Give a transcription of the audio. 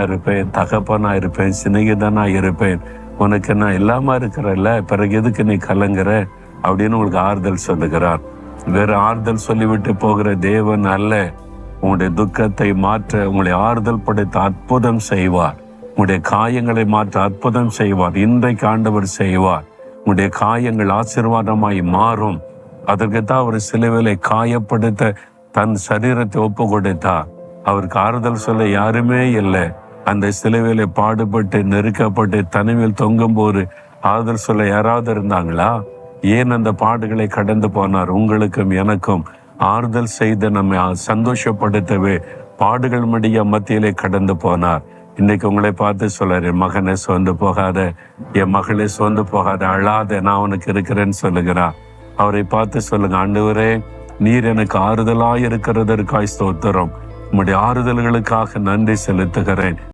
இருப்பேன், தகப்பனா இருப்பேன், சிநேகிதனா இருப்பேன், உனக்கு நான் எல்லாமா இருக்கிறல்ல, பிறகு எதுக்கு நீ கலங்குற அப்படின்னு உங்களுக்கு ஆறுதல் சொல்லுகிறார். வேற ஆறுதல் சொல்லிவிட்டு போகிற தேவன் அல்ல. உங்களுடைய துக்கத்தை மாற்ற உங்களை ஆறுதல் படுத்த அற்புதம் செய்வார். உங்களுடைய காயங்களை மாற்ற அற்புதம் செய்வார். இன்றைக்கு ஆண்டவர் செய்வார். உங்களுடைய காயங்கள் ஆசீர்வாதமாய் மாறும். அதற்குத்தான் அவர் சிலுவையிலே காயப்படுத்த தன் சரீரத்தை ஒப்பு கொடுத்தார். அவருக்கு ஆறுதல் சொல்ல யாருமே இல்லை. அந்த சிலுவையிலே பாடுபட்டு நெருக்கப்பட்டு தனிமையில் தொங்கும் போது ஆறுதல் சொல்ல யாராவது இருந்தாங்களா? ஏன் அந்த பாடுகளை கடந்து போனார்? உங்களுக்கும் எனக்கும் ஆறுதல் செய்து நம்மை சந்தோஷப்படுத்தவே பாடுகள் மடிய மத்தியிலே கடந்து போனார். இன்னைக்கு உங்களை பார்த்து சொல்றாரு, என் மகனை சோர்ந்து போகாத, என் மகளே சோர்ந்து போகாத, அழாத, நான் உனக்கு இருக்கிறேன்னு சொல்லுகிறார். அவரை பார்த்து சொல்லுங்க, ஆண்டவரே நீர் எனக்கு ஆறுதலாய் இருக்கிறதற்காய் ஸ்தோத்திரம். உம்முடைய ஆறுதல்களுக்காக நன்றி செலுத்துகிறேன்.